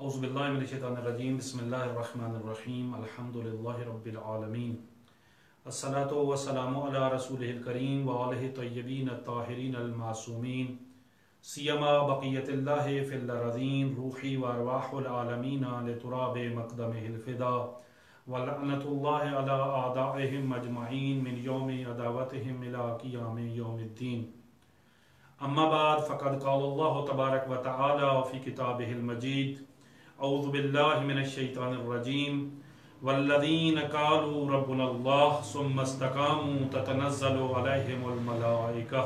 اعوذ باللہ من الشیطان الرجیم بسم اللہ الرحمن الرحیم الحمدللہ رب العالمین الصلاۃ والسلام علی رسولہ الکریم وآلہ طیبین الطاہرین المعصومین سیما بقیت اللہ فی الارضین روحی وارواح العالمین لتراب مقدمہ الفدا ولعنۃ اللہ علی اعدائہم اجمعین من یوم عداوتہم الی قیام یوم الدین اما بعد فقد قال اللہ تبارک و تعالی فی کتابہ المجید اعوذ باللہ من الشیطان الرجیم والذین قالوا ربنا اللہ ثم استقاموا تتنزل علیہم الملائکہ۔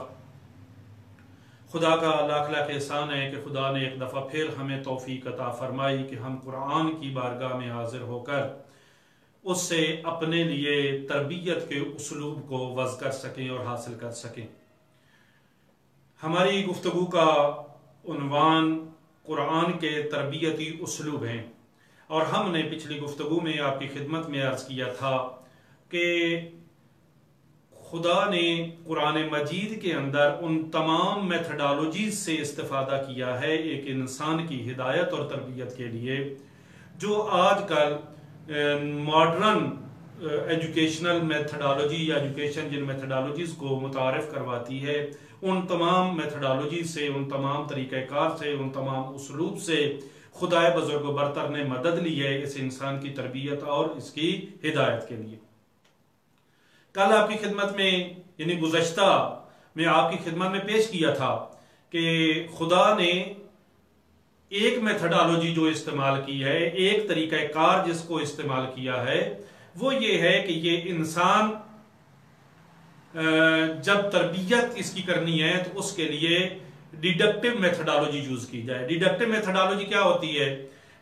خدا کا لاکھ لاکھ احسان ہے کہ خدا نے ایک دفعہ پھر ہمیں توفیق عطا فرمائی کہ ہم قرآن کی بارگاہ میں حاضر ہو کر اس سے اپنے لیے تربیت کے اسلوب کو وضع کر سکیں اور حاصل کر سکیں۔ ہماری گفتگو کا عنوان قرآن کے تربیتی اسلوب ہیں، اور ہم نے پچھلی گفتگو میں آپ کی خدمت میں عرض کیا تھا کہ خدا نے قرآن مجید کے اندر ان تمام میتھڈالوجیز سے استفادہ کیا ہے ایک انسان کی ہدایت اور تربیت کے لیے، جو آج کل ماڈرن ایجوکیشنل میتھڈالوجی یا ایجوکیشن جن میتھڈالوجیز کو متعارف کرواتی ہے، ان تمام میتھڈالوجی سے، ان تمام طریقہ کار سے، ان تمام اسلوب سے خدائے بزرگ و برتر نے مدد لی ہے اس انسان کی تربیت اور اس کی ہدایت کے لیے۔ کل آپ کی خدمت میں یعنی گزشتہ میں آپ کی خدمت میں پیش کیا تھا کہ خدا نے ایک میتھڈالوجی جو استعمال کی ہے، ایک طریقہ کار جس کو استعمال کیا ہے، وہ یہ ہے کہ یہ انسان جب تربیت اس کی کرنی ہے تو اس کے لیے ڈیڈکٹیو میتھڈالوجی یوز کی جائے۔ ڈیڈکٹیو میتھڈالوجی کیا ہوتی ہے؟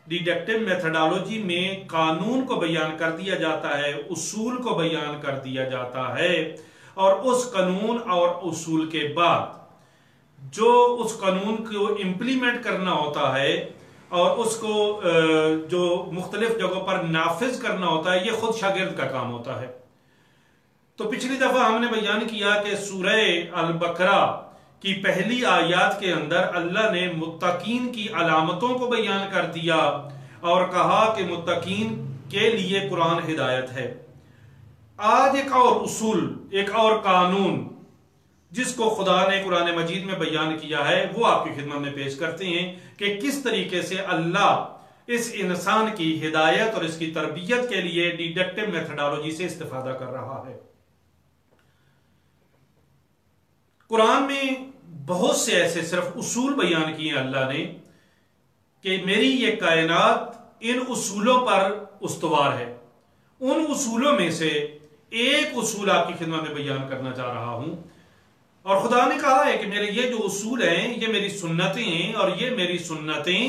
ڈیڈکٹیو میتھڈالوجی میں قانون کو بیان کر دیا جاتا ہے، اصول کو بیان کر دیا جاتا ہے، اور اس قانون اور اصول کے بعد جو اس قانون کو امپلیمنٹ کرنا ہوتا ہے اور اس کو جو مختلف جگہوں پر نافذ کرنا ہوتا ہے، یہ خود شاگرد کا کام ہوتا ہے۔ تو پچھلی دفعہ ہم نے بیان کیا کہ سورہ البقرہ کی پہلی آیات کے اندر اللہ نے متقین کی علامتوں کو بیان کر دیا اور کہا کہ متقین کے لیے قرآن ہدایت ہے۔ آج ایک اور اصول، ایک اور قانون جس کو خدا نے قرآن مجید میں بیان کیا ہے، وہ آپ کی خدمت میں پیش کرتے ہیں کہ کس طریقے سے اللہ اس انسان کی ہدایت اور اس کی تربیت کے لیے ڈیڈکٹیو میتھڈالوجی سے استفادہ کر رہا ہے۔ قرآن میں بہت سے ایسے صرف اصول بیان کیے ہیں اللہ نے کہ میری یہ کائنات ان اصولوں پر استوار ہے۔ ان اصولوں میں سے ایک اصول آپ کی خدمت میں بیان کرنا چاہ رہا ہوں، اور خدا نے کہا ہے کہ میرے یہ جو اصول ہیں یہ میری سنتیں ہیں، اور یہ میری سنتیں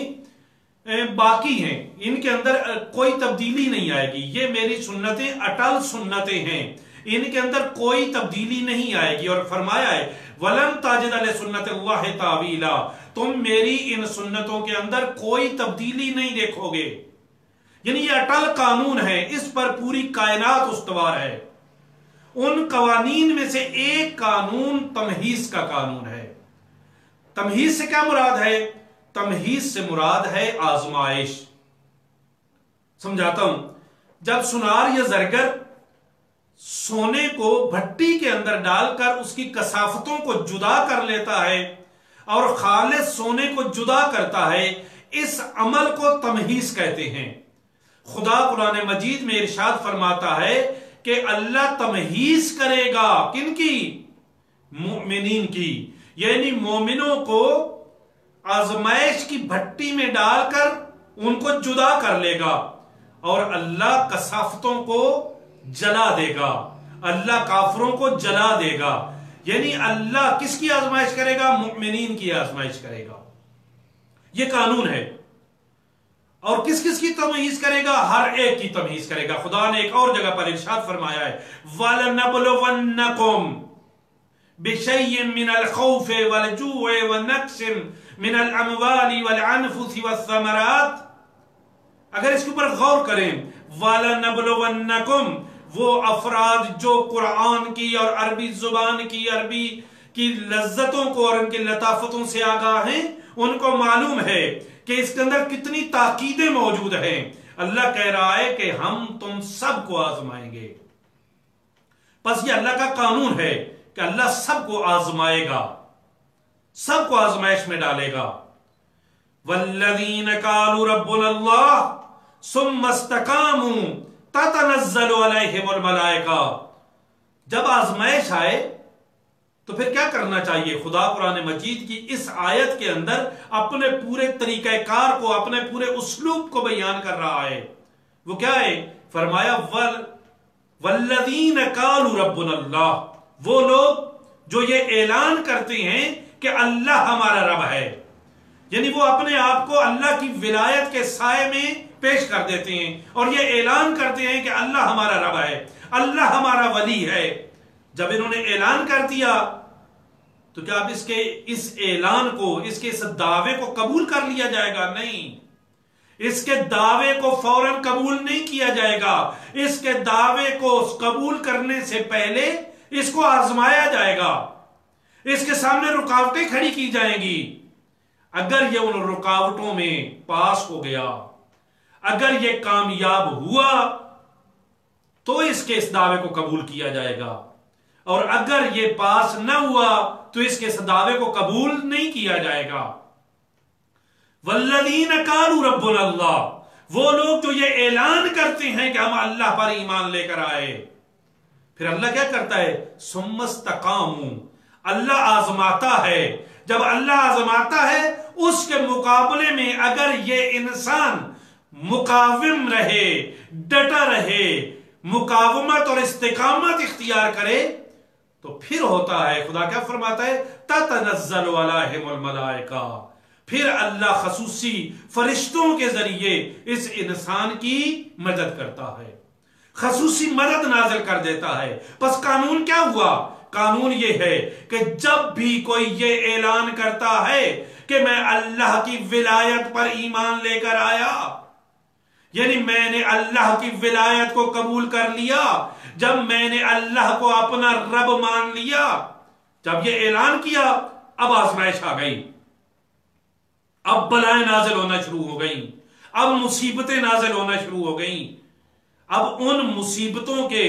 باقی ہیں، ان کے اندر کوئی تبدیلی نہیں آئے گی۔ یہ میری سنتیں اٹل سنتیں ہیں، ان کے اندر کوئی تبدیلی نہیں آئے گی۔ اور فرمایا ہے وَلَن تَجِدَ لِسُنَّتِ اللَّهِ تَعْوِيلًا، تم میری ان سنتوں کے اندر کوئی تبدیلی نہیں دیکھو گے۔ یعنی یہ اٹل قانون ہے، اس پر پوری کائنات استوار ہے۔ ان قوانین میں سے ایک قانون تمہیز کا قانون ہے۔ تمہیز سے کیا مراد ہے؟ تمہیز سے مراد ہے آزمائش۔ سمجھاتا ہوں، جب سنار یا زرگر سونے کو بھٹی کے اندر ڈال کر اس کی کثافتوں کو جدا کر لیتا ہے اور خالص سونے کو جدا کرتا ہے، اس عمل کو تمہیز کہتے ہیں۔ خدا قرآن مجید میں ارشاد فرماتا ہے کہ اللہ تمہیز کرے گا، کن کی؟ مومنین کی، یعنی مومنوں کو آزمائش کی بھٹی میں ڈال کر ان کو جدا کر لے گا، اور اللہ کثافتوں کو جلا دے گا، اللہ کافروں کو جلا دے گا۔ یعنی اللہ کس کی آزمائش کرے گا؟ مؤمنین کی آزمائش کرے گا۔ یہ قانون ہے۔ اور کس کس کی تمہیز کرے گا؟ ہر ایک کی تمہیز کرے گا۔ خدا نے ایک اور جگہ پر ارشاد فرمایا ہے وَلَنَبْلُوَنَّكُمْ بِشَيْءٍ مِّنَ الْخَوْفِ وَالْجُوعِ وَنَقْصٍ مِّنَ الْأَمْوَالِ وَالْأَنفُسِ وَالثَّمَرَاتِ۔ اگر اس کے اوپر غور کریں، وَلَنَبْلُوَنَّكُمْ، وہ افراد جو قرآن کی اور عربی زبان کی، عربی کی لذتوں کو اور ان کی لطافتوں سے آگاہ ہیں، ان کو معلوم ہے کہ اس کے اندر کتنی تاکیدیں موجود ہیں. اللہ کہہ رہا ہے کہ ہم تم سب کو آزمائیں گے. بس یہ اللہ کا قانون ہے کہ اللہ سب کو آزمائے گا، سب کو آزمائش میں ڈالے گا. والذین قالوا ربنا اللہ ثم استقاموا تتنزل علیہم الملائکہ. جب آزمائش آئے تو پھر کیا کرنا چاہیے؟ خدا قرآن مجید کی اس آیت کے اندر اپنے پورے طریقہ کار کو، اپنے پورے اسلوب کو بیان کر رہا ہے. وہ کیا ہے؟ فرمایا والذین قالوا ربنا اللہ. وہ لوگ جو یہ اعلان کرتے ہیں کہ اللہ ہمارا رب ہے، یعنی وہ اپنے آپ کو اللہ کی ولایت کے سائے میں پیش کر دیتے ہیں اور یہ اعلان کرتے ہیں کہ اللہ ہمارا رب ہے، اللہ ہمارا ولی ہے. جب انہوں نے اعلان کر دیا تو کیا اب اس اعلان کو، اس کے اس دعوے کو قبول کر لیا جائے گا؟ نہیں. اس کے دعوے کو فوراً قبول نہیں کیا جائے گا. اس کے دعوے کو قبول کرنے سے پہلے اس کو آزمایا جائے گا، اس کے سامنے رکاوٹیں کھڑی کی جائیں گی. اگر یہ ان رکاوٹوں میں پاس ہو گیا، اگر یہ کامیاب ہوا تو اس کے اس دعوے کو قبول کیا جائے گا، اور اگر یہ پاس نہ ہوا تو اس کے اس دعوے کو قبول نہیں کیا جائے گا. والذین قالوا ربنا اللہ. وہ لوگ جو یہ اعلان کرتے ہیں کہ ہم اللہ پر ایمان لے کر آئے، پھر اللہ کیا کرتا ہے؟ ثم استقاموا. اللہ آزماتا ہے. جب اللہ آزماتا ہے اس کے مقابلے میں اگر یہ انسان مقاوم رہے، ڈٹا رہے، مقاومت اور استقامت اختیار کرے تو پھر ہوتا ہے، خدا کیا فرماتا ہے؟ تتنزل علیہم الملائکہ. پھر اللہ خصوصی فرشتوں کے ذریعے اس انسان کی مدد کرتا ہے، خصوصی مدد نازل کر دیتا ہے. بس قانون کیا ہوا؟ قانون یہ ہے کہ جب بھی کوئی یہ اعلان کرتا ہے کہ میں اللہ کی ولایت پر ایمان لے کر آیا، یعنی میں نے اللہ کی ولایت کو قبول کر لیا، جب میں نے اللہ کو اپنا رب مان لیا، جب یہ اعلان کیا، اب آزمائش آ گئی، اب بلائیں نازل ہونا شروع ہو گئیں، اب مصیبتیں نازل ہونا شروع ہو گئیں. اب ان مصیبتوں کے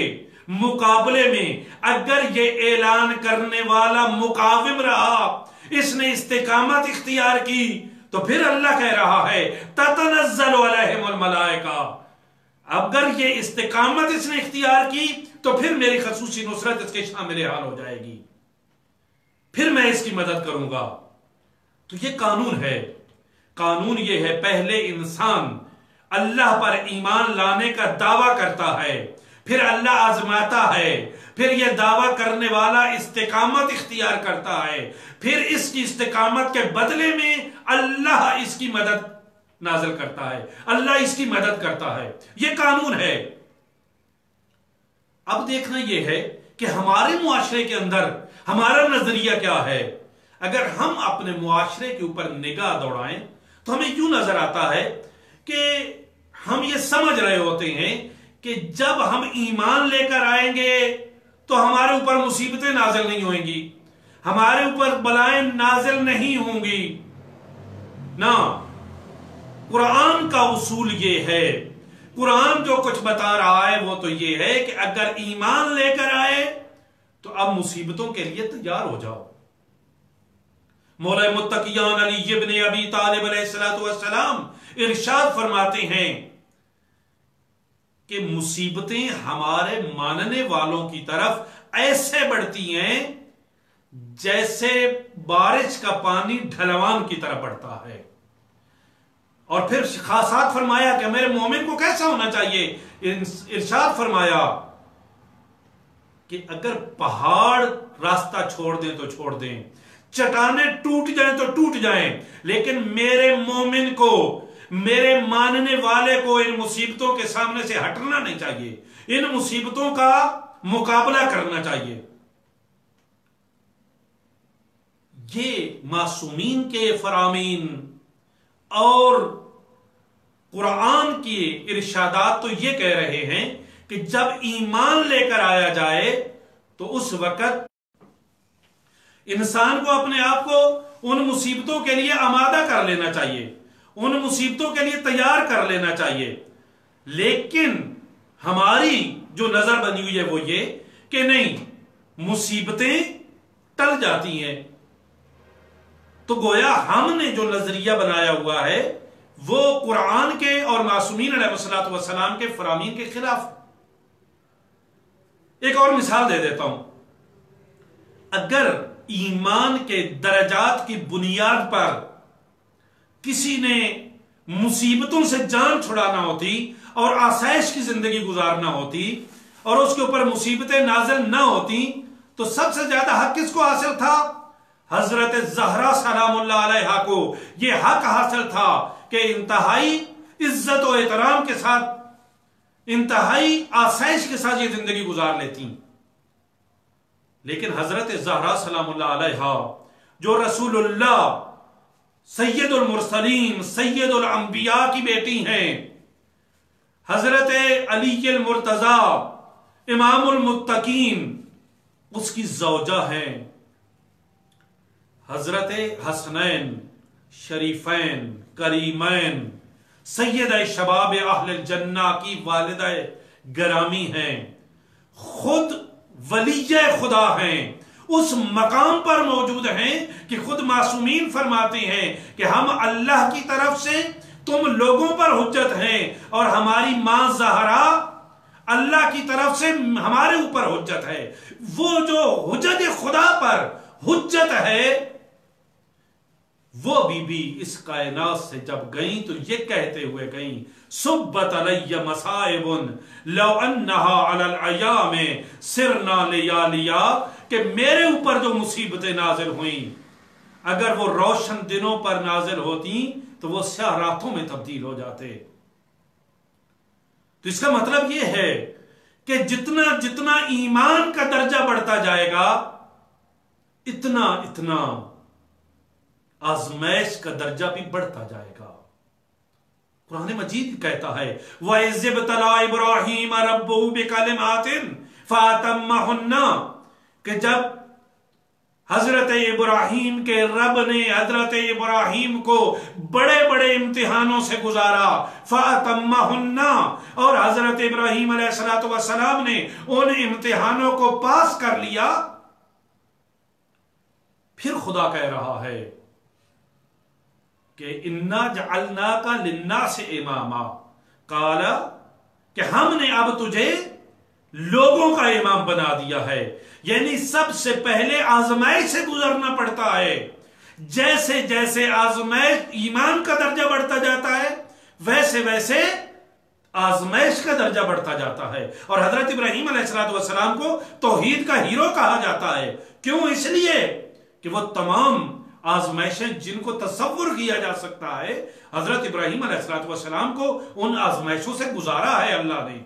مقابلے میں اگر یہ اعلان کرنے والا مقاوم رہا، اس نے استقامت اختیار کی، تو پھر اللہ کہہ رہا ہے تتنزل علیہم الملائکہ. اگر یہ استقامت اس نے اختیار کی تو پھر میری خصوصی نصرت اس کے شامل حال ہو جائے گی، پھر میں اس کی مدد کروں گا. تو یہ قانون ہے. قانون یہ ہے، پہلے انسان اللہ پر ایمان لانے کا دعویٰ کرتا ہے، پھر اللہ آزماتا ہے، پھر یہ دعویٰ کرنے والا استقامت اختیار کرتا ہے، پھر اس کی استقامت کے بدلے میں اللہ اس کی مدد نازل کرتا ہے، اللہ اس کی مدد کرتا ہے. یہ قانون ہے. اب دیکھنا یہ ہے کہ ہمارے معاشرے کے اندر ہمارا نظریہ کیا ہے. اگر ہم اپنے معاشرے کے اوپر نگاہ دوڑائیں تو ہمیں یوں نظر آتا ہے کہ ہم یہ سمجھ رہے ہوتے ہیں کہ جب ہم ایمان لے کر آئیں گے تو ہمارے اوپر مصیبتیں نازل نہیں ہوئیں گی، ہمارے اوپر بلائیں نازل نہیں ہوں گی. نہ، قرآن کا اصول یہ ہے، قرآن جو کچھ بتا رہا ہے وہ تو یہ ہے کہ اگر ایمان لے کر آئے تو اب مصیبتوں کے لیے تیار ہو جاؤ. مولا متقیان علی ابن ابی طالب علیہ السلام ارشاد فرماتے ہیں کہ مصیبتیں ہمارے ماننے والوں کی طرف ایسے بڑھتی ہیں جیسے بارش کا پانی ڈھلوان کی طرف بڑھتا ہے. اور پھر خاصات فرمایا کہ میرے مومن کو کیسا ہونا چاہیے. ارشاد فرمایا کہ اگر پہاڑ راستہ چھوڑ دیں تو چھوڑ دیں، چٹانیں ٹوٹ جائیں تو ٹوٹ جائیں، لیکن میرے مومن کو، میرے ماننے والے کو ان مصیبتوں کے سامنے سے ہٹنا نہیں چاہیے، ان مصیبتوں کا مقابلہ کرنا چاہیے. یہ معصومین کے فرامین اور قرآن کی ارشادات تو یہ کہہ رہے ہیں کہ جب ایمان لے کر آیا جائے تو اس وقت انسان کو اپنے آپ کو ان مصیبتوں کے لیے آمادہ کر لینا چاہیے. ان مصیبتوں کے لیے تیار کر لینا چاہیے. لیکن ہماری جو نظر بنی ہوئی ہے وہ یہ کہ نہیں، مصیبتیں ٹل جاتی ہیں. تو گویا ہم نے جو نظریہ بنایا ہوا ہے وہ قرآن کے اور معصومین علیہ الصلوۃ والسلام کے فرامین کے خلاف. ایک اور مثال دے دیتا ہوں. اگر ایمان کے درجات کی بنیاد پر کسی نے مصیبتوں سے جان چھڑانا ہوتی اور آسائش کی زندگی گزارنا ہوتی اور اس کے اوپر مصیبتیں نازل نہ ہوتی تو سب سے زیادہ حق کس کو حاصل تھا؟ حضرت زہرا سلام اللہ علیہا کو یہ حق حاصل تھا کہ انتہائی عزت و احترام کے ساتھ، انتہائی آسائش کے ساتھ یہ زندگی گزار لیتی. لیکن حضرت زہرا سلام اللہ علیہا جو رسول اللہ سید المرسلین سید الانبیاء کی بیٹی ہیں، حضرت علی المرتضی امام المتقین اس کی زوجہ ہیں، حضرت حسنین شریفین کریمین سید شباب اہل الجنہ کی والدہ گرامی ہیں، خود ولی خدا ہیں، اس مقام پر موجود ہیں کہ خود معصومین فرماتے ہیں کہ ہم اللہ کی طرف سے تم لوگوں پر حجت ہیں اور ہماری ماں زہرا اللہ کی طرف سے ہمارے اوپر حجت ہے. وہ جو حجت خدا پر حجت ہے وہ بی اس کائنات سے جب گئیں تو یہ کہتے ہوئے گئیں صبت علی مصائب لو انہا علی الایام سرنا لیالیا، کہ میرے اوپر جو مصیبتیں نازل ہوئیں اگر وہ روشن دنوں پر نازل ہوتی تو وہ سیاہ راتوں میں تبدیل ہو جاتے. تو اس کا مطلب یہ ہے کہ جتنا جتنا ایمان کا درجہ بڑھتا جائے گا اتنا اتنا آزمائش کا درجہ بھی بڑھتا جائے گا. قرآن مجید کہتا ہے وَإِذِ ابْتَلَىٰ إِبْرَاهِيمَ رَبُّهُ بِكَلِمَاتٍ فَأَتَمَّهُنَّ، کہ جب حضرت ابراہیم کے رب نے حضرت ابراہیم کو بڑے بڑے امتحانوں سے گزارا، فَأَتَمَّهُنَّ، اور حضرت ابراہیم علیہ السلام نے ان امتحانوں کو پاس کر لیا. پھر خدا کہہ رہا ہے کہ اِنَّا جَعَلْنَاكَ لِلنَّاسِ إِمَامًا، قال کہ ہم نے اب تجھے لوگوں کا امام بنا دیا ہے. یعنی سب سے پہلے آزمائش سے گزرنا پڑتا ہے. جیسے جیسے آزمائش ایمان کا درجہ بڑھتا جاتا ہے ویسے ویسے آزمائش کا درجہ بڑھتا جاتا ہے. اور حضرت ابراہیم علیہ السلام کو توحید کا ہیرو کہا جاتا ہے. کیوں؟ اس لیے کہ وہ تمام آزمائشیں جن کو تصور کیا جا سکتا ہے حضرت ابراہیم علیہ السلام کو ان آزمائشوں سے گزارا ہے اللہ نے.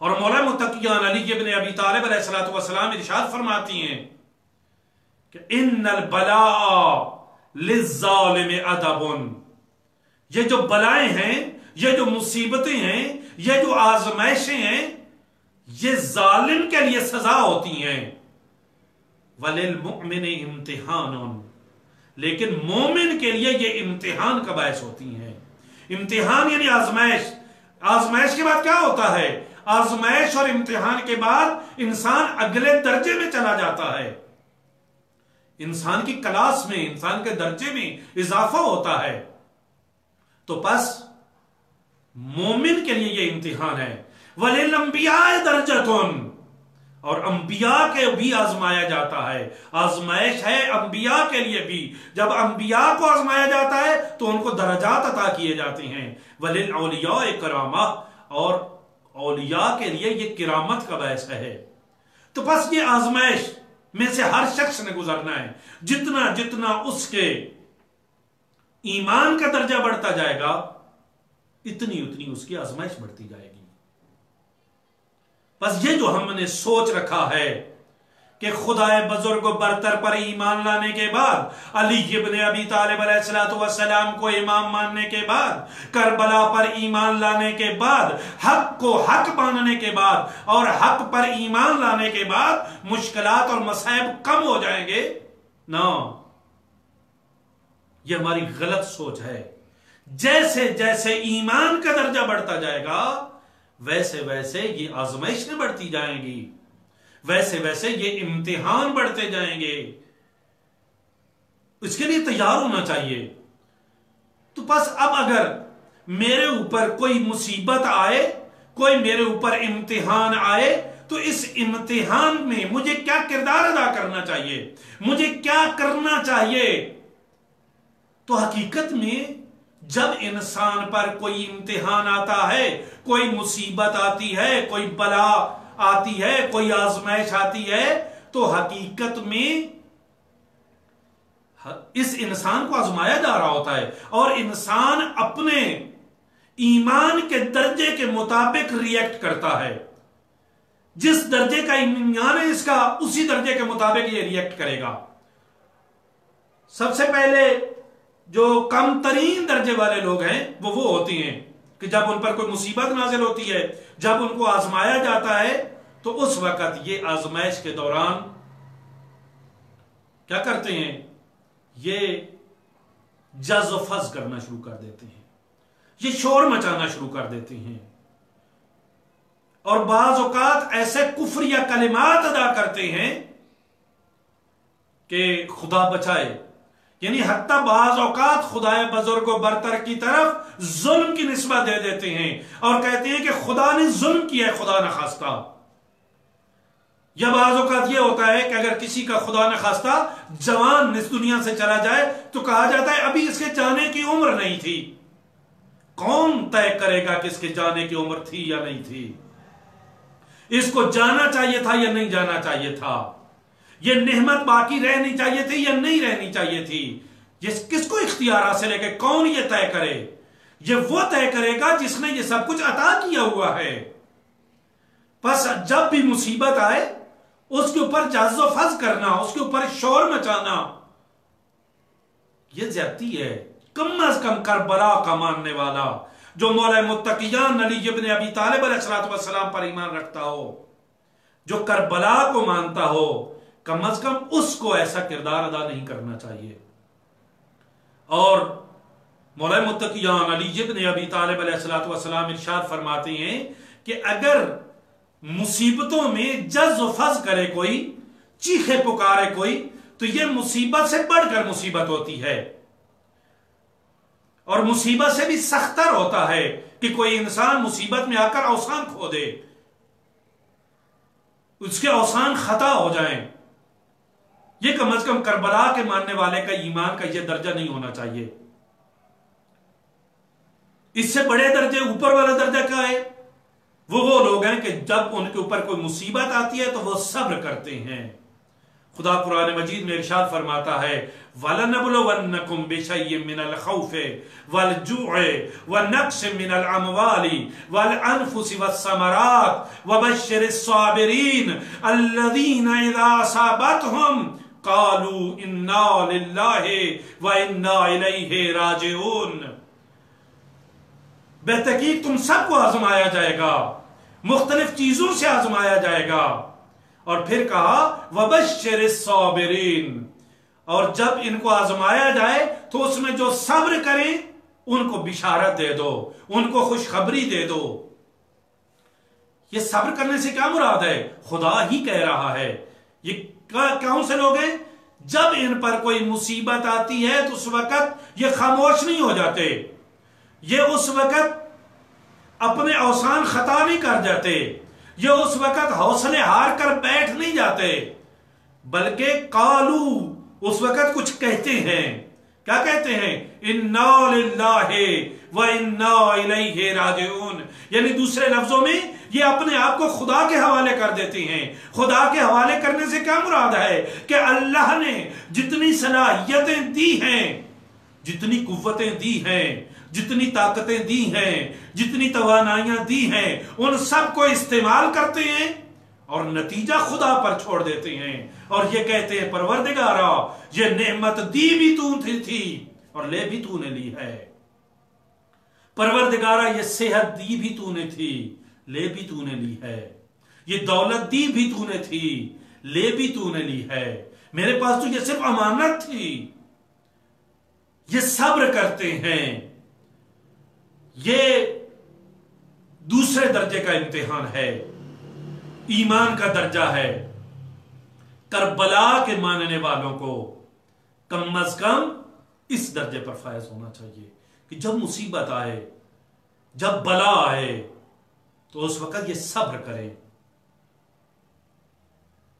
اور مولا متقیان علی ابن ابی طالب علیہ السلام ارشاد فرماتی ہیں کہ ان البلاء للظالم ادب، یہ جو بلائیں ہیں، یہ جو مصیبتیں ہیں، یہ جو آزمائشیں ہیں، یہ ظالم کے لیے سزا ہوتی ہیں. وَلِلْمُؤْمِنِ امتحان، لیکن مومن کے لیے یہ امتحان کا باعث ہوتی ہیں. امتحان یعنی آزمائش. آزمائش کے بعد کیا ہوتا ہے؟ آزمائش اور امتحان کے بعد انسان اگلے درجے میں چلا جاتا ہے. انسان کی کلاس میں، انسان کے درجے میں اضافہ ہوتا ہے. تو پس مومن کے لیے یہ امتحان ہے. وَلِلْأَنْبِيَاءِ دَرْجَةٌ، اور انبیاء کے بھی آزمایا جاتا ہے. آزمائش ہے انبیاء کے لیے بھی. جب انبیاء کو آزمایا جاتا ہے تو ان کو درجات عطا کیے جاتے ہیں. وَلِلْأَوْلِيَاءِ كَرَامَةٌ، اور اولیاء کے لیے یہ کرامت کا باعث ہے. تو بس یہ آزمائش میں سے ہر شخص نے گزرنا ہے. جتنا جتنا اس کے ایمان کا درجہ بڑھتا جائے گا اتنی اتنی اس کی آزمائش بڑھتی جائے گی. بس یہ جو ہم نے سوچ رکھا ہے کہ خدائے بزرگ و برتر پر ایمان لانے کے بعد، علی ابن ابی طالب علیہ السلام کو امام ماننے کے بعد، کربلا پر ایمان لانے کے بعد، حق کو حق ماننے کے بعد اور حق پر ایمان لانے کے بعد مشکلات اور مصائب کم ہو جائیں گے، نہ، یہ ہماری غلط سوچ ہے. جیسے جیسے ایمان کا درجہ بڑھتا جائے گا ویسے ویسے یہ آزمائشیں بڑھتی جائیں گی, ویسے ویسے یہ امتحان بڑھتے جائیں گے. اس کے لیے تیار ہونا چاہیے. تو بس اب اگر میرے اوپر کوئی مصیبت آئے, کوئی میرے اوپر امتحان آئے, تو اس امتحان میں مجھے کیا کردار ادا کرنا چاہیے, مجھے کیا کرنا چاہیے. تو حقیقت میں جب انسان پر کوئی امتحان آتا ہے, کوئی مصیبت آتی ہے, کوئی بلا آتی ہے, کوئی آزمائش آتی ہے, تو حقیقت میں اس انسان کو آزمایا جا رہا ہوتا ہے, اور انسان اپنے ایمان کے درجے کے مطابق ریئیکٹ کرتا ہے. جس درجے کا ایمان ہے اس کا, اسی درجے کے مطابق یہ ریئیکٹ کرے گا. سب سے پہلے جو کم ترین درجے والے لوگ ہیں وہ ہوتے ہیں کہ جب ان پر کوئی مصیبت نازل ہوتی ہے, جب ان کو آزمایا جاتا ہے, تو اس وقت یہ آزمائش کے دوران کیا کرتے ہیں, یہ جز و فز کرنا شروع کر دیتے ہیں, یہ شور مچانا شروع کر دیتے ہیں, اور بعض اوقات ایسے کفریہ کلمات ادا کرتے ہیں کہ خدا بچائے. یعنی حتیٰ بعض اوقات خدا بزرگ و برتر کی طرف ظلم کی نسبت دے دیتے ہیں اور کہتے ہیں کہ خدا نے ظلم کیا ہے, خدا نہ خواستہ. یا بعض اوقات یہ ہوتا ہے کہ اگر کسی کا خدا نہ خواستہ جوان اس دنیا سے چلا جائے تو کہا جاتا ہے ابھی اس کے جانے کی عمر نہیں تھی. کون طے کرے گا کہ اس کے جانے کی عمر تھی یا نہیں تھی, اس کو جانا چاہیے تھا یا نہیں جانا چاہیے تھا, یہ نعمت باقی رہنی چاہیے تھی یا نہیں رہنی چاہیے تھی. یہ کس کو اختیار حاصل ہے کہ کون یہ طے کرے؟ یہ وہ طے کرے گا جس نے یہ سب کچھ عطا کیا ہوا ہے. بس جب بھی مصیبت آئے اس کے اوپر جز و فز کرنا, اس کے اوپر شور مچانا, یہ زیادتی ہے. کم از کم کربلا کا ماننے والا جو مولا متقیان علی ابن ابی طالب علیہ السلام پر ایمان رکھتا ہو, جو کربلا کو مانتا ہو, کم از کم اس کو ایسا کردار ادا نہیں کرنا چاہیے. اور مولا متقیان علی ابن ابی طالب علیہ السلام ارشاد فرماتے ہیں کہ اگر مصیبتوں میں جز و فز کرے کوئی, چیخے پکارے کوئی, تو یہ مصیبت سے بڑھ کر مصیبت ہوتی ہے, اور مصیبت سے بھی سختر ہوتا ہے کہ کوئی انسان مصیبت میں آ کر اوسان کھو دے, اس کے اوسان خطا ہو جائیں. یہ کم از کم کربلا کے ماننے والے کا ایمان کا یہ درجہ نہیں ہونا چاہیے. اس سے بڑے درجے, اوپر والا درجہ کیا ہے؟ وہ لوگ ہیں کہ جب ان کے اوپر کوئی مصیبت آتی ہے تو وہ صبر کرتے ہیں. خدا قرآن مجید میں ارشاد فرماتا ہے وَلَنَبْلُوَنَّكُمْ بِشَيْءٍ مِّنَ الْخَوْفِ وَالْجُوعِ وَنَقْصٍ مِّنَ الْأَمْوَالِ وَالْأَنفُسِ وَالثَّمَرَاتِ وَبَشِّرِ الصَّابِرِينَ الَّذِينَ إِذَا أَصَابَتْهُمْ قَالُوا إِنَّا لِلَّهِ وَإِنَّا إِلَيْهِ رَاجِعُونَ. بے تحقیق تم سب کو آزمایا جائے گا, مختلف چیزوں سے آزمایا جائے گا. اور پھر کہا وَبَشِّرِ الصَّابِرِينَ, اور جب ان کو آزمایا جائے تو اس میں جو صبر کریں ان کو بشارت دے دو, ان کو خوشخبری دے دو. یہ صبر کرنے سے کیا مراد ہے؟ خدا ہی کہہ رہا ہے. یہ کون سے لوگ ہیں؟ جب ان پر کوئی مصیبت آتی ہے تو اس وقت یہ خاموش نہیں ہو جاتے, یہ اس وقت اپنے اوسان خطا نہیں کر جاتے, یہ اس وقت حوصلے ہار کر بیٹھ نہیں جاتے, بلکہ قالو, اس وقت کچھ کہتے ہیں. کیا کہتے ہیں؟ اِنَّا لِلَّهِ وَإِنَّا إِلَيْهِ رَاجِعُونَ. یعنی دوسرے لفظوں میں یہ اپنے آپ کو خدا کے حوالے کر دیتے ہیں. خدا کے حوالے کرنے سے کیا مراد ہے کہ اللہ نے جتنی صلاحیتیں دی ہیں, جتنی قوتیں دی ہیں, جتنی طاقتیں دی ہیں, جتنی توانائیاں دی ہیں, ان سب کو استعمال کرتے ہیں اور نتیجہ خدا پر چھوڑ دیتے ہیں, اور یہ کہتے ہیں پروردگارا یہ نعمت دی بھی تو تھی اور لے بھی تو نے لی ہے. پروردگارا یہ صحت دی بھی تو نے تھی, لے بھی تو نے لی ہے. یہ دولت دی بھی تو نے تھی, لے بھی تو نے لی ہے. میرے پاس تو یہ صرف امانت تھی, یہ صبر کرتے ہیں، یہ دوسرے درجے کا امتحان ہے، ایمان کا درجہ ہے۔ کربلا کے ماننے والوں کو کم از کم اس درجے پر فائز ہونا چاہیے کہ جب مصیبت آئے، جب بلا آئے تو اس وقت یہ صبر کریں۔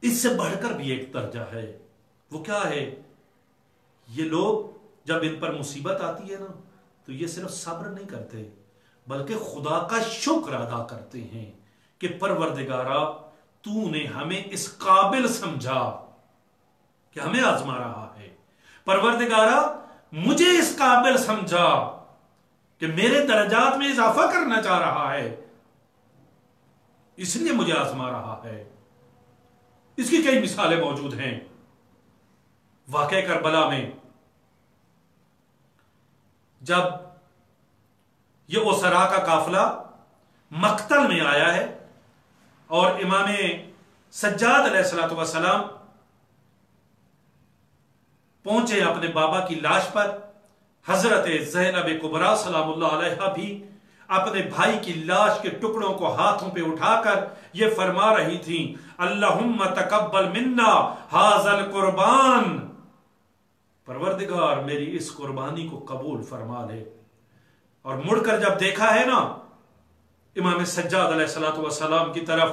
اس سے بڑھ کر بھی ایک درجہ ہے، وہ کیا ہے؟ یہ لوگ جب ان پر مصیبت آتی ہے نا تو یہ صرف صبر نہیں کرتے بلکہ خدا کا شکر ادا کرتے ہیں کہ پروردگارا تو نے ہمیں اس قابل سمجھا کہ ہمیں آزما رہا ہے، پروردگارا مجھے اس قابل سمجھا کہ میرے درجات میں اضافہ کرنا چاہ رہا ہے، اس لیے مجھے آزما رہا ہے۔ اس کی کئی مثالیں موجود ہیں۔ واقعہ کربلا میں جب یہ اسرا کا قافلہ مقتل میں آیا ہے اور امام سجاد علیہ السلام پہنچے اپنے بابا کی لاش پر، حضرت زینب کبریٰ سلام اللہ علیہا بھی اپنے بھائی کی لاش کے ٹکڑوں کو ہاتھوں پہ اٹھا کر یہ فرما رہی تھیں، اللہم تقبل منا ھذا القربان، پروردگار میری اس قربانی کو قبول فرما لے۔ اور مڑ کر جب دیکھا ہے نا امام سجاد علیہ السلام کی طرف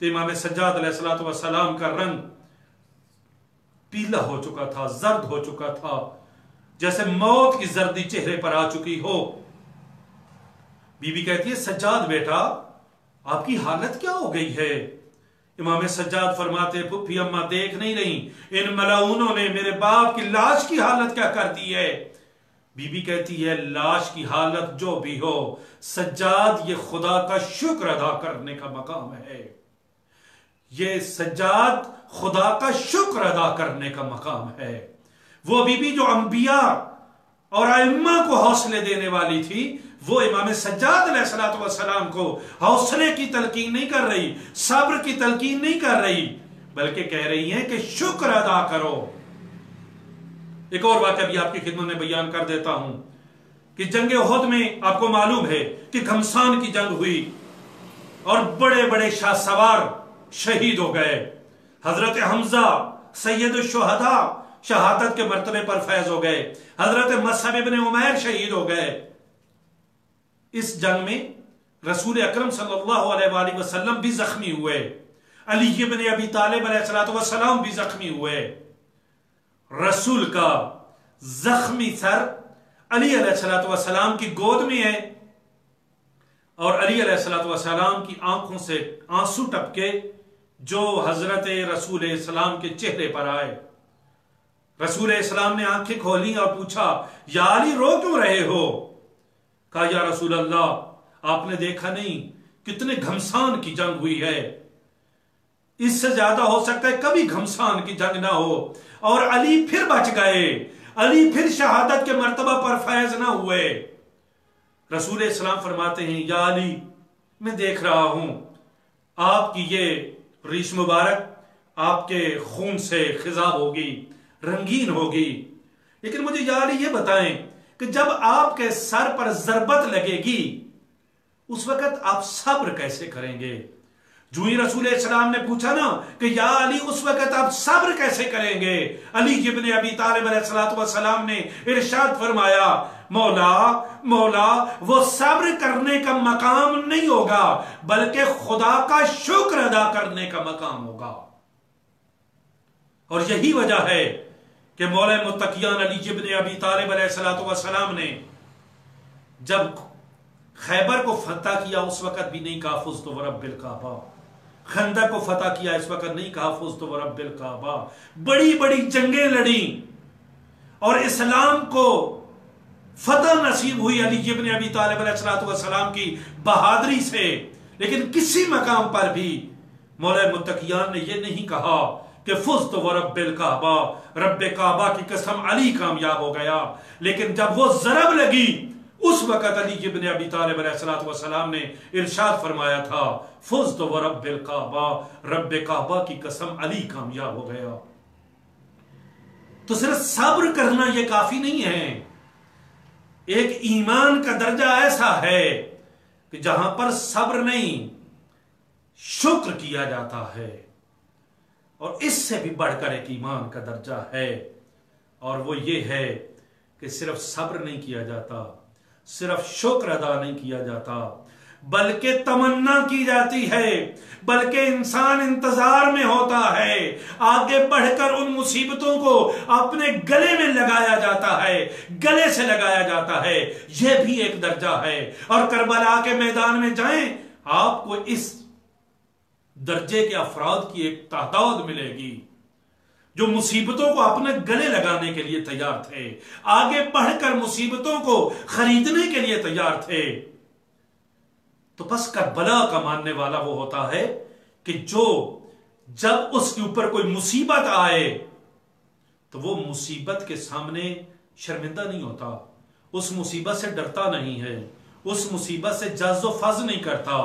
تو امام سجاد علیہ السلام کا رنگ پیلا ہو چکا تھا، زرد ہو چکا تھا، جیسے موت کی زردی چہرے پر آ چکی ہو۔ بی بی کہتی ہے سجاد بیٹا آپ کی حالت کیا ہو گئی ہے؟ امام سجاد فرماتے پھپھی اماں دیکھ نہیں رہی، ان ملعونوں نے میرے باپ کی لاش کی حالت کیا کر دی ہے۔ بی بی کہتی ہے لاش کی حالت جو بھی ہو سجاد، یہ خدا کا شکر ادا کرنے کا مقام ہے، یہ سجاد خدا کا شکر ادا کرنے کا مقام ہے۔ وہ بی بی جو انبیاء اور ائمہ کو حوصلے دینے والی تھی، وہ امام سجاد علیہ السلام کو حوصلے کی تلقین نہیں کر رہی، صبر کی تلقین نہیں کر رہی، بلکہ کہہ رہی ہیں کہ شکر ادا کرو۔ ایک اور واقعہ بھی آپ کی خدمت میں بیان کر دیتا ہوں کہ جنگ احد میں آپ کو معلوم ہے کہ گھمسان کی جنگ ہوئی اور بڑے بڑے شاہ سوار شہید ہو گئے۔ حضرت حمزہ سید الشہداء شہادت کے مرتبے پر فیض ہو گئے، حضرت مصعب ابن عمیر شہید ہو گئے۔ اس جنگ میں رسول اکرم صلی اللہ علیہ وآلہ وسلم بھی زخمی ہوئے، علی ابن ابی طالب علیہ السلام بھی زخمی ہوئے۔ رسول کا زخمی سر علی علیہ السلام کی گود میں ہے اور علی علیہ السلام کی آنکھوں سے آنسو ٹپکے جو حضرت رسول اسلام کے چہرے پر آئے۔ رسول اسلام نے آنکھیں کھولی اور پوچھا یا علی رو کیوں رہے ہو؟ کہا یا رسول اللہ آپ نے دیکھا نہیں کتنے گھمسان کی جنگ ہوئی ہے، اس سے زیادہ ہو سکتا ہے کبھی گھمسان کی جنگ نہ ہو، اور علی پھر بچ گئے، علی پھر شہادت کے مرتبہ پر فیض نہ ہوئے۔ رسول اسلام فرماتے ہیں یا علی میں دیکھ رہا ہوں آپ کی یہ ریش مبارک آپ کے خون سے خضاب ہوگی، رنگین ہوگی، لیکن مجھے یا علی یہ بتائیں کہ جب آپ کے سر پر ضربت لگے گی اس وقت آپ صبر کیسے کریں گے؟ جو ہی رسول اسلام نے پوچھا نا کہ یا علی اس وقت آپ صبر کیسے کریں گے، علی ابن ابی طالب علیہ السلام نے ارشاد فرمایا مولا مولا وہ صبر کرنے کا مقام نہیں ہوگا بلکہ خدا کا شکر ادا کرنے کا مقام ہوگا۔ اور یہی وجہ ہے کہ مولا متقیان علی ابن ابی طالب علیہ السلام نے جب خیبر کو فتح کیا اس وقت بھی نہیں کہا فزت ورب الکعبہ، خندق کو فتح کیا اس وقت نہیں کہا فزت ورب الکعبہ، بڑی بڑی جنگیں لڑیں اور اسلام کو فتح نصیب ہوئی علی ابن ابی طالب علیہ السلام کی بہادری سے، لیکن کسی مقام پر بھی مولا متقیان نے یہ نہیں کہا کہ فزت ورب الکعبہ، رب کعبہ کی قسم علی کامیاب ہو گیا، لیکن جب وہ ضرب لگی اس وقت علی ابن ابی طالب علیہ السلام نے ارشاد فرمایا تھا فزت ورب الکعبہ، رب کعبہ کی قسم علی کامیاب ہو گیا۔ تو صرف صبر کرنا یہ کافی نہیں ہے، ایک ایمان کا درجہ ایسا ہے کہ جہاں پر صبر نہیں شکر کیا جاتا ہے، اور اس سے بھی بڑھ کر ایک ایمان کا درجہ ہے، اور وہ یہ ہے کہ صرف صبر نہیں کیا جاتا، صرف شکر ادا نہیں کیا جاتا، بلکہ تمنا کی جاتی ہے، بلکہ انسان انتظار میں ہوتا ہے، آگے بڑھ کر ان مصیبتوں کو اپنے گلے میں لگایا جاتا ہے، گلے سے لگایا جاتا ہے، یہ بھی ایک درجہ ہے۔ اور کربلا کے میدان میں جائیں، آپ کو اس درجے کے افراد کی ایک تعداد ملے گی جو مصیبتوں کو اپنے گلے لگانے کے لیے تیار تھے، آگے بڑھ کر مصیبتوں کو خریدنے کے لیے تیار تھے۔ تو بس کربلا کا ماننے والا وہ ہوتا ہے کہ جو جب اس کے اوپر کوئی مصیبت آئے تو وہ مصیبت کے سامنے شرمندہ نہیں ہوتا، اس مصیبت سے ڈرتا نہیں ہے، اس مصیبت سے جز و فز نہیں کرتا،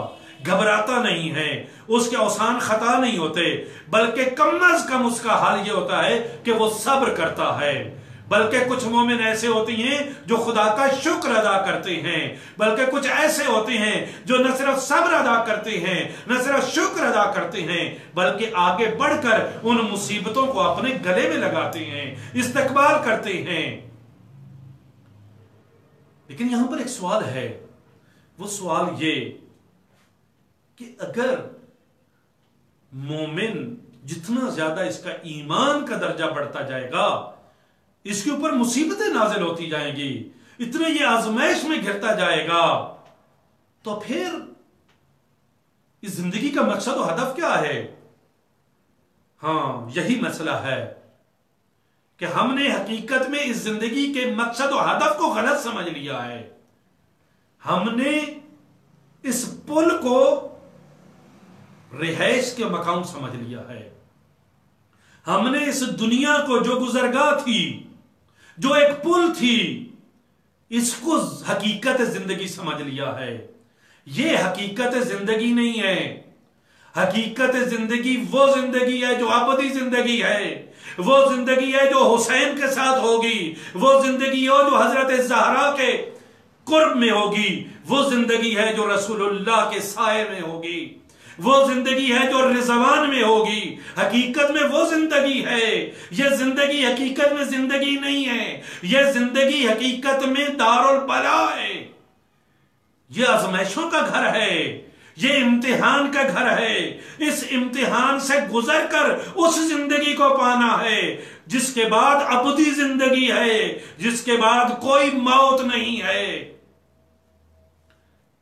گھبراتا نہیں ہے، اس کے اوسان خطا نہیں ہوتے، بلکہ کم از کم اس کا حال یہ ہوتا ہے کہ وہ صبر کرتا ہے۔ بلکہ کچھ مومن ایسے ہوتے ہیں جو خدا کا شکر ادا کرتے ہیں، بلکہ کچھ ایسے ہوتے ہیں جو نہ صرف صبر ادا کرتے ہیں، نہ صرف شکر ادا کرتے ہیں، بلکہ آگے بڑھ کر ان مصیبتوں کو اپنے گلے میں لگاتے ہیں، استقبال کرتے ہیں۔ لیکن یہاں پر ایک سوال ہے، وہ سوال یہ کہ اگر مومن جتنا زیادہ اس کا ایمان کا درجہ بڑھتا جائے گا، اس کے اوپر مصیبتیں نازل ہوتی جائیں گی، اتنے یہ آزمائش میں گھرتا جائے گا، تو پھر اس زندگی کا مقصد و ہدف کیا ہے؟ ہاں، یہی مسئلہ ہے کہ ہم نے حقیقت میں اس زندگی کے مقصد و ہدف کو غلط سمجھ لیا ہے۔ ہم نے اس پل کو رہائش کے مقام سمجھ لیا ہے، ہم نے اس دنیا کو جو گزرگاہ تھی، جو ایک پل تھی، اس کو حقیقت زندگی سمجھ لیا ہے۔ یہ حقیقت زندگی نہیں ہے۔ حقیقت زندگی وہ زندگی ہے جو ابدی زندگی ہے، وہ زندگی ہے جو حسین کے ساتھ ہوگی، وہ زندگی ہے جو حضرت زہرا کے قرب میں ہوگی، وہ زندگی ہے جو رسول اللہ کے سائے میں ہوگی، وہ زندگی ہے جو رضوان میں ہوگی۔ حقیقت میں وہ زندگی ہے۔ یہ زندگی حقیقت میں زندگی نہیں ہے، یہ زندگی حقیقت میں دار البلا ہے، یہ آزمائشوں کا گھر ہے، یہ امتحان کا گھر ہے۔ اس امتحان سے گزر کر اس زندگی کو پانا ہے جس کے بعد ابدی زندگی ہے، جس کے بعد کوئی موت نہیں ہے۔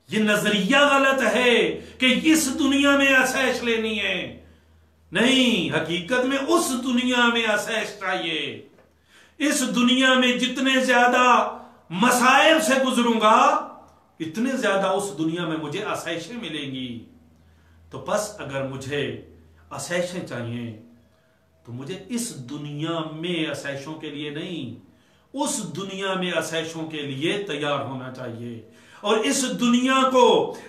یہ نظریہ غلط ہے کہ اس دنیا میں آسائش لینی ہے، نہیں، حقیقت میں اس دنیا میں آسائش چاہیے۔ اس دنیا میں جتنے زیادہ مسائل سے گزروں گا، اتنے زیادہ اس دنیا میں مجھے آسائشیں ملیں گی۔ تو بس اگر مجھے آسائشیں چاہیے تو مجھے اس دنیا میں آسائشوں کے لیے نہیں، اس دنیا میں آسائشوں کے لیے تیار ہونا چاہیے، اور اس دنیا کو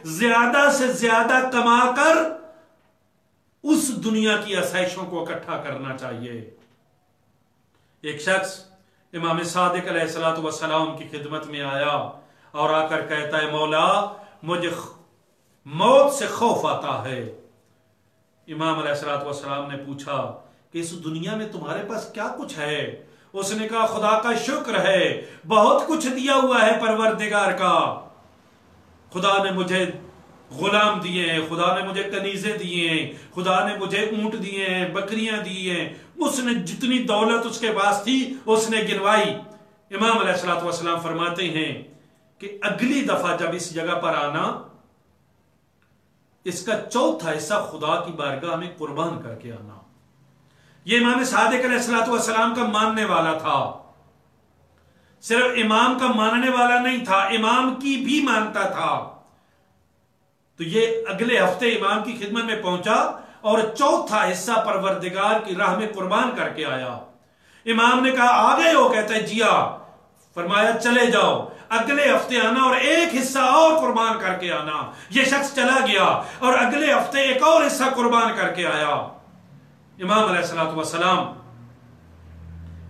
زیادہ سے زیادہ کما کر اس دنیا کی آسائشوں کو اکٹھا کرنا چاہیے۔ ایک شخص امام صادق علیہ السلام کی خدمت میں آیا اور آ کر کہتا ہے، مولا مجھے موت سے خوف آتا ہے۔ امام علیہ السلام نے پوچھا کہ اس دنیا میں تمہارے پاس کیا کچھ ہے؟ اس نے کہا، خدا کا شکر ہے، بہت کچھ دیا ہوا ہے پروردگار کا۔ خدا نے مجھے غلام دیے ہیں، خدا نے مجھے کنیزیں دیے ہیں، خدا نے مجھے اونٹ دیے ہیں، بکریاں دی ہیں۔ اس نے جتنی دولت اس کے پاس تھی اس نے گنوائی۔ امام علیہ السلام فرماتے ہیں کہ اگلی دفعہ جب اس جگہ پر آنا، اس کا چوتھا حصہ خدا کی بارگاہ میں قربان کر کے آنا۔ یہ امام صادق علیہ السلام کا ماننے والا تھا، صرف امام کا ماننے والا نہیں تھا، امام کی بھی مانتا تھا۔ تو یہ اگلے ہفتے امام کی خدمت میں پہنچا اور چوتھا حصہ پروردگار کی راہ میں قربان کر کے آیا۔ امام نے کہا، آ گئے ہو؟ کہتا ہے، جی ہاں۔ فرمایا، چلے جاؤ، اگلے ہفتے آنا اور ایک حصہ اور قربان کر کے آنا۔ یہ شخص چلا گیا اور اگلے ہفتے ایک اور حصہ قربان کر کے آیا۔ امام علیہ السلام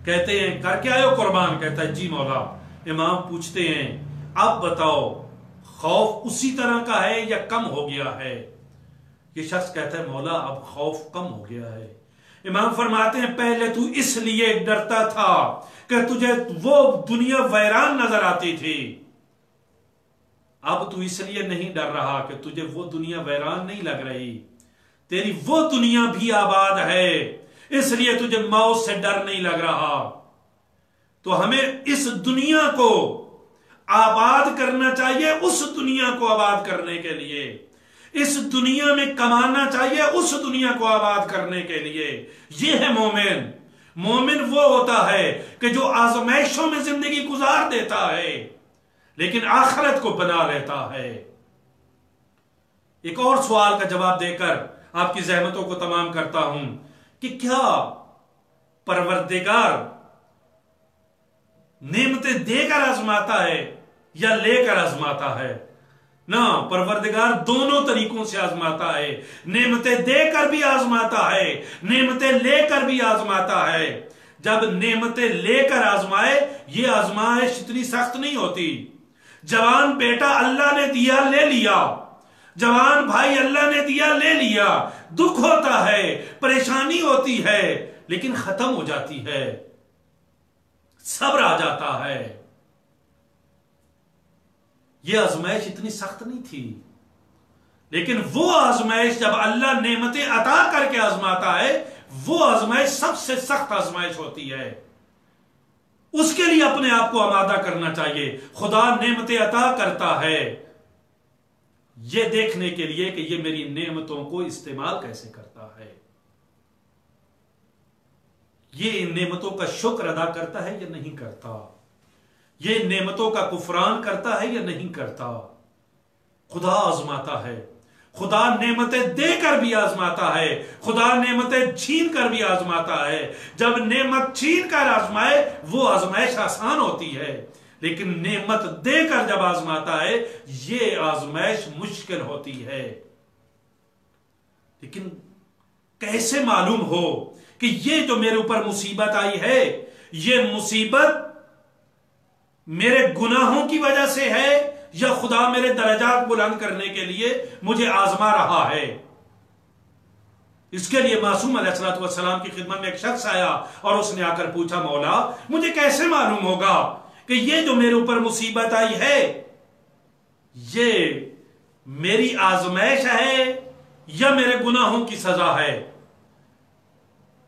کہتے ہیں، کر کے آئے ہو قربان؟ کہتا ہے، جی مولا۔ امام پوچھتے ہیں اب بتاؤ خوف اسی طرح کا ہے یا کم ہو گیا ہے؟ یہ شخص کہتا ہے مولا اب خوف کم ہو گیا ہے۔ امام فرماتے ہیں پہلے تو اس لیے ڈرتا تھا کہ تجھے وہ دنیا ویران نظر آتی تھی، اب تو اس لیے نہیں ڈر رہا کہ تجھے وہ دنیا ویران نہیں لگ رہی، تیری وہ دنیا بھی آباد ہے، اس لیے تجھے موت سے ڈر نہیں لگ رہا۔ تو ہمیں اس دنیا کو آباد کرنا چاہیے، اس دنیا کو آباد کرنے کے لیے، اس دنیا میں کمانا چاہیے اس دنیا کو آباد کرنے کے لیے۔ یہ ہے مومن۔ مومن وہ ہوتا ہے کہ جو آزمائشوں میں زندگی گزار دیتا ہے لیکن آخرت کو بنا لیتا ہے۔ ایک اور سوال کا جواب دے کر آپ کی زحمتوں کو تمام کرتا ہوں کہ کیا پروردگار نعمتیں دے کر آزماتا ہے یا لے کر آزماتا ہے؟ نہ، پروردگار دونوں طریقوں سے آزماتا ہے، نعمتیں دے کر بھی آزماتا ہے، نعمتیں لے کر بھی آزماتا ہے۔ جب نعمتیں لے کر آزمائے یہ آزمائش اتنی سخت نہیں ہوتی۔ جوان بیٹا اللہ نے دیا لے لیا، جوان بھائی اللہ نے دیا لے لیا، دکھ ہوتا ہے، پریشانی ہوتی ہے لیکن ختم ہو جاتی ہے، صبر آ جاتا ہے۔ یہ آزمائش اتنی سخت نہیں تھی، لیکن وہ آزمائش جب اللہ نعمتیں عطا کر کے آزماتا ہے وہ آزمائش سب سے سخت آزمائش ہوتی ہے۔ اس کے لیے اپنے آپ کو آمادہ کرنا چاہیے۔ خدا نعمتیں عطا کرتا ہے یہ دیکھنے کے لیے کہ یہ میری نعمتوں کو استعمال کیسے کرتا ہے، یہ ان نعمتوں کا شکر ادا کرتا ہے یا نہیں کرتا، یہ نعمتوں کا کفران کرتا ہے یا نہیں کرتا۔ خدا آزماتا ہے، خدا نعمتیں دے کر بھی آزماتا ہے، خدا نعمتیں چھین کر بھی آزماتا ہے۔ جب نعمت چھین کر آزمائے وہ آزمائش آسان ہوتی ہے، لیکن نعمت دے کر جب آزماتا ہے یہ آزمائش مشکل ہوتی ہے۔ لیکن کیسے معلوم ہو کہ یہ جو میرے اوپر مصیبت آئی ہے یہ مصیبت میرے گناہوں کی وجہ سے ہے یا خدا میرے درجات بلند کرنے کے لیے مجھے آزما رہا ہے؟ اس کے لیے معصوم علیہ السلام کی خدمت میں ایک شخص آیا اور اس نے آ کر پوچھا مولا مجھے کیسے معلوم ہوگا کہ یہ جو میرے اوپر مصیبت آئی ہے یہ میری آزمائش ہے یا میرے گناہوں کی سزا ہے؟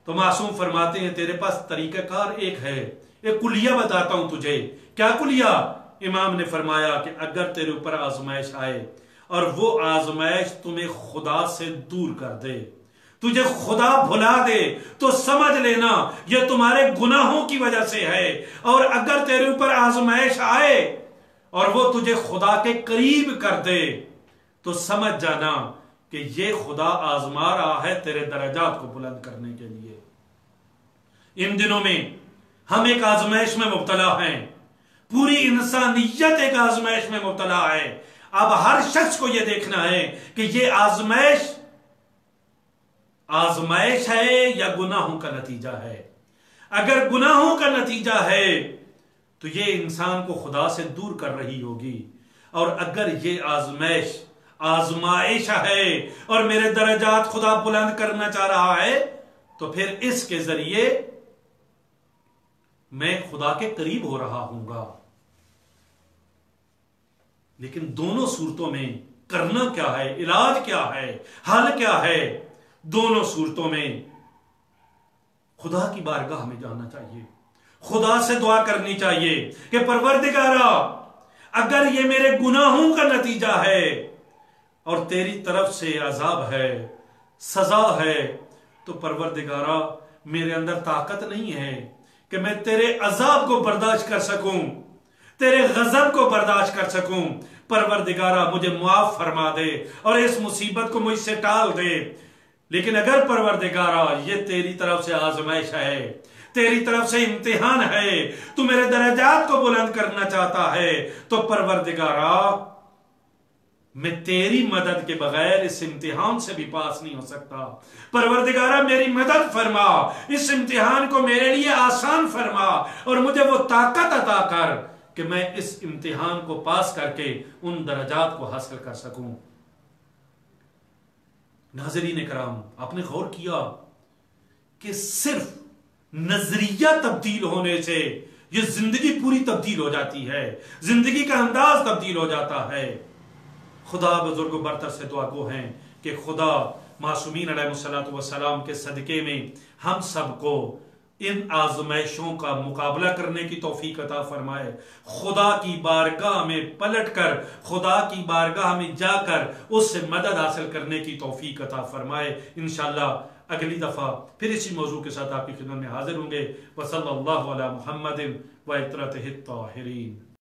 تو معصوم فرماتے ہیں تیرے پاس طریقہ کار ایک ہے، ایک کلیہ بتاتا ہوں تجھے۔ کیا کلیہ؟ امام نے فرمایا کہ اگر تیرے اوپر آزمائش آئے اور وہ آزمائش تمہیں خدا سے دور کر دے، تجھے خدا بھلا دے، تو سمجھ لینا یہ تمہارے گناہوں کی وجہ سے ہے، اور اگر تیرے اوپر آزمائش آئے اور وہ تجھے خدا کے قریب کر دے تو سمجھ جانا کہ یہ خدا آزما رہا ہے تیرے درجات کو بلند کرنے کے لیے۔ ان دنوں میں ہم ایک آزمائش میں مبتلا ہیں، پوری انسانیت ایک آزمائش میں مبتلا ہے۔ اب ہر شخص کو یہ دیکھنا ہے کہ یہ آزمائش ہے یا گناہوں کا نتیجہ ہے۔ اگر گناہوں کا نتیجہ ہے تو یہ انسان کو خدا سے دور کر رہی ہوگی، اور اگر یہ آزمائش ہے اور میرے درجات خدا بلند کرنا چاہ رہا ہے تو پھر اس کے ذریعے میں خدا کے قریب ہو رہا ہوں گا۔ لیکن دونوں صورتوں میں کرنا کیا ہے، علاج کیا ہے، حل کیا ہے؟ دونوں صورتوں میں خدا کی بارگاہ میں جانا چاہیے، خدا سے دعا کرنی چاہیے کہ پروردگارا اگر یہ میرے گناہوں کا نتیجہ ہے اور تیری طرف سے عذاب ہے، سزا ہے، تو پروردگارا میرے اندر طاقت نہیں ہے کہ میں تیرے عذاب کو برداشت کر سکوں، تیرے غضب کو برداشت کر سکوں۔ پروردگارا مجھے معاف فرما دے اور اس مصیبت کو مجھ سے ٹال دے۔ لیکن اگر پروردگارا یہ تیری طرف سے آزمائش ہے، تیری طرف سے امتحان ہے، تو میرے درجات کو بلند کرنا چاہتا ہے، تو پروردگارا میں تیری مدد کے بغیر اس امتحان سے بھی پاس نہیں ہو سکتا۔ پروردگارا میری مدد فرما، اس امتحان کو میرے لیے آسان فرما اور مجھے وہ طاقت عطا کر کہ میں اس امتحان کو پاس کر کے ان درجات کو حاصل کر سکوں۔ ناظرین کرام، آپ نے غور کیا کہ صرف نظریہ تبدیل ہونے سے یہ زندگی پوری تبدیل ہو جاتی ہے، زندگی کا انداز تبدیل ہو جاتا ہے۔ خدا بزرگ و برتر سے دعا گو ہیں کہ خدا معصومین علیہ السلام کے صدقے میں ہم سب کو ان آزمائشوں کا مقابلہ کرنے کی توفیق عطا فرمائے، خدا کی بارگاہ میں پلٹ کر، خدا کی بارگاہ میں جا کر اس سے مدد حاصل کرنے کی توفیق عطا فرمائے۔ انشاءاللہ اگلی دفعہ پھر اسی موضوع کے ساتھ آپ کی خدمت میں حاضر ہوں گے۔ وصلی اللہ علی محمد و عطرتہ الطاہرین۔